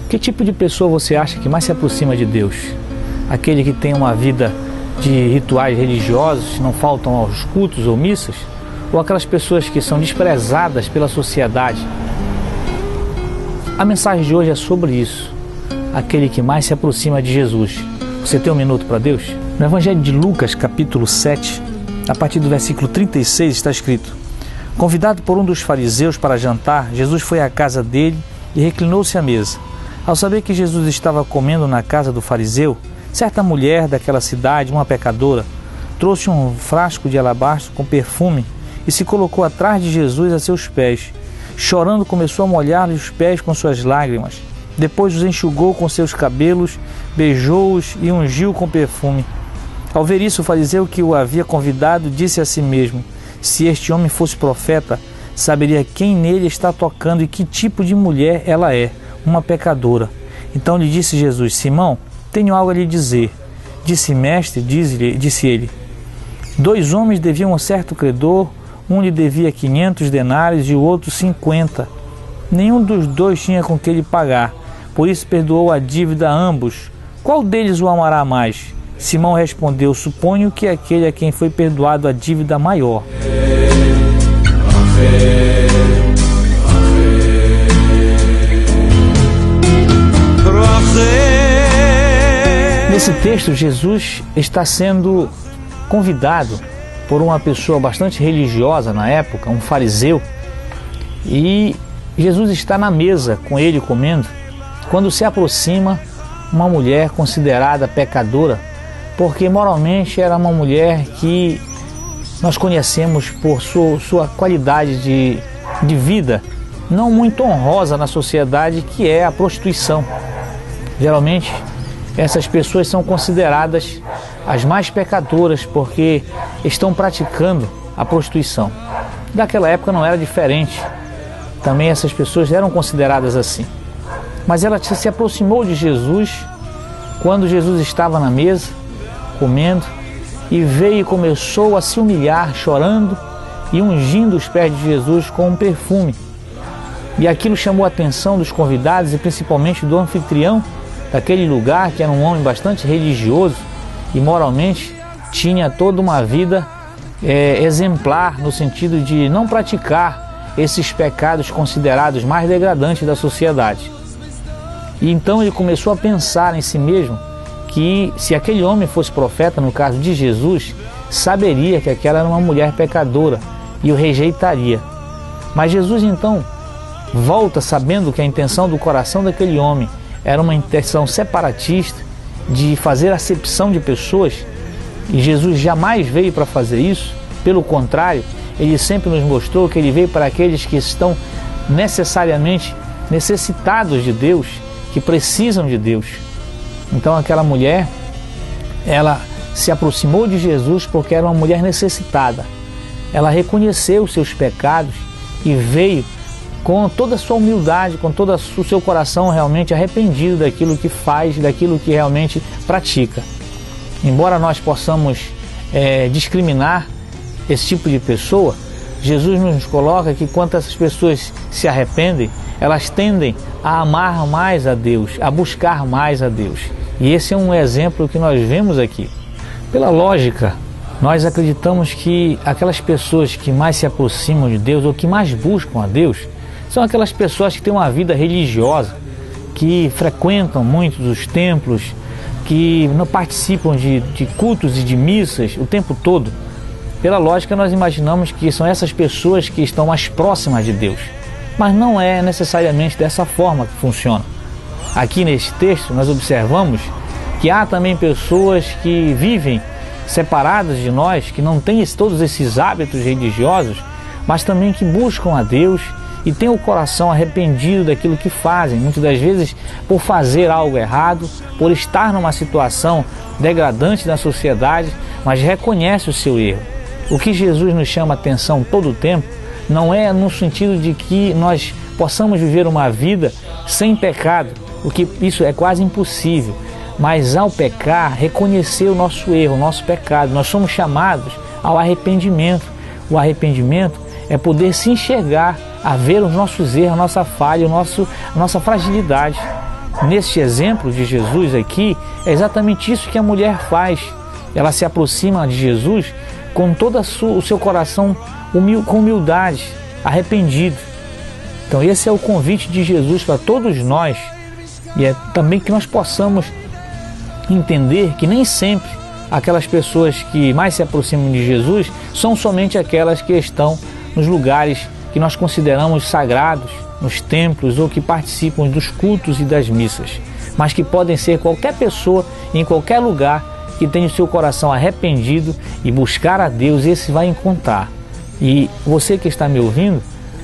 Que tipo de pessoa você acha que mais se aproxima de Deus? Aquele que tem uma vida de rituais religiosos, não faltam aos cultos ou missas? Ou aquelas pessoas que são desprezadas pela sociedade? A mensagem de hoje é sobre isso. Aquele que mais se aproxima de Jesus. Você tem um minuto para Deus? No Evangelho de Lucas, capítulo 7, a partir do versículo 36, está escrito: Convidado por um dos fariseus para jantar, Jesus foi à casa dele e reclinou-se à mesa. Ao saber que Jesus estava comendo na casa do fariseu, certa mulher daquela cidade, uma pecadora, trouxe um frasco de alabastro com perfume e se colocou atrás de Jesus a seus pés. Chorando, começou a molhar-lhe os pés com suas lágrimas. Depois os enxugou com seus cabelos, beijou-os e ungiu com perfume. Ao ver isso, o fariseu que o havia convidado disse a si mesmo: se este homem fosse profeta, saberia quem nele está tocando e que tipo de mulher ela é, uma pecadora. Então lhe disse Jesus: Simão, tenho algo a lhe dizer. Disse: mestre, disse ele. 2 homens deviam a um certo credor, um lhe devia 500 denários e o outro 50. Nenhum dos 2 tinha com que lhe pagar, por isso perdoou a dívida a ambos. Qual deles o amará mais? Simão respondeu: suponho que aquele a quem foi perdoado a dívida maior. Nesse texto, Jesus está sendo convidado por uma pessoa bastante religiosa na época, um fariseu, e Jesus está na mesa com ele comendo, quando se aproxima uma mulher considerada pecadora, porque moralmente era uma mulher que nós conhecemos por sua qualidade de vida não muito honrosa na sociedade, que é a prostituição. Geralmente essas pessoas são consideradas as mais pecadoras porque estão praticando a prostituição. Daquela época não era diferente, também essas pessoas eram consideradas assim. Mas ela se aproximou de Jesus quando Jesus estava na mesa comendo, e veio e começou a se humilhar, chorando e ungindo os pés de Jesus com um perfume. E aquilo chamou a atenção dos convidados e principalmente do anfitrião daquele lugar, que era um homem bastante religioso e moralmente tinha toda uma vida exemplar, no sentido de não praticar esses pecados considerados mais degradantes da sociedade. E então ele começou a pensar em si mesmo que se aquele homem fosse profeta, no caso de Jesus, saberia que aquela era uma mulher pecadora e o rejeitaria. Mas Jesus então volta sabendo que a intenção do coração daquele homem era uma intenção separatista, de fazer acepção de pessoas, e Jesus jamais veio para fazer isso. Pelo contrário, ele sempre nos mostrou que ele veio para aqueles que estão necessariamente necessitados de Deus, que precisam de Deus. Então aquela mulher, ela se aproximou de Jesus porque era uma mulher necessitada. Ela reconheceu os seus pecados e veio com toda a sua humildade, com todo o seu coração realmente arrependido daquilo que faz, daquilo que realmente pratica. Embora nós possamos discriminar esse tipo de pessoa, Jesus nos coloca que quando essas pessoas se arrependem, elas tendem a amar mais a Deus, a buscar mais a Deus. E esse é um exemplo que nós vemos aqui. Pela lógica, nós acreditamos que aquelas pessoas que mais se aproximam de Deus ou que mais buscam a Deus são aquelas pessoas que têm uma vida religiosa, que frequentam muitos os templos, que não participam de cultos e de missas o tempo todo. Pela lógica, nós imaginamos que são essas pessoas que estão mais próximas de Deus. Mas não é necessariamente dessa forma que funciona. Aqui nesse texto nós observamos que há também pessoas que vivem separadas de nós, que não têm todos esses hábitos religiosos, mas também que buscam a Deus e têm o coração arrependido daquilo que fazem, muitas das vezes por fazer algo errado, por estar numa situação degradante na sociedade, mas reconhece o seu erro. O que Jesus nos chama a atenção todo o tempo não é no sentido de que nós possamos viver uma vida sem pecado, porque isso é quase impossível, mas ao pecar, reconhecer o nosso erro, o nosso pecado. Nós somos chamados ao arrependimento. O arrependimento é poder se enxergar, a ver os nossos erros, a nossa falha, a nossa fragilidade. neste exemplo de Jesus aqui, é exatamente isso que a mulher faz. Ela se aproxima de Jesus com todo o seu coração com humildade, arrependido. Então esse é o convite de Jesus para todos nós, e é também que nós possamos entender que nem sempre aquelas pessoas que mais se aproximam de Jesus são somente aquelas que estão nos lugares que nós consideramos sagrados, nos templos, ou que participam dos cultos e das missas, mas que podem ser qualquer pessoa em qualquer lugar que tenha o seu coração arrependido e buscar a Deus. Esse vai encontrar. E você que está me ouvindo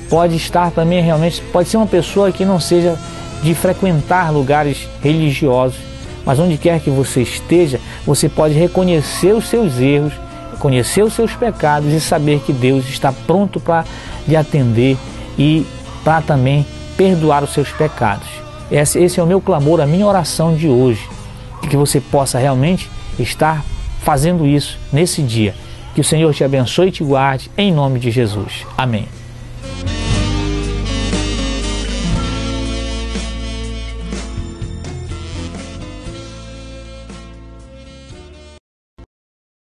pode estar também realmente, pode ser uma pessoa que não seja de frequentar lugares religiosos, mas onde quer que você esteja, você pode reconhecer os seus erros, reconhecer os seus pecados e saber que Deus está pronto para lhe atender e para também perdoar os seus pecados. Esse é o meu clamor, a minha oração de hoje, que você possa realmente estar fazendo isso nesse dia. Que o Senhor te abençoe e te guarde, em nome de Jesus. Amém.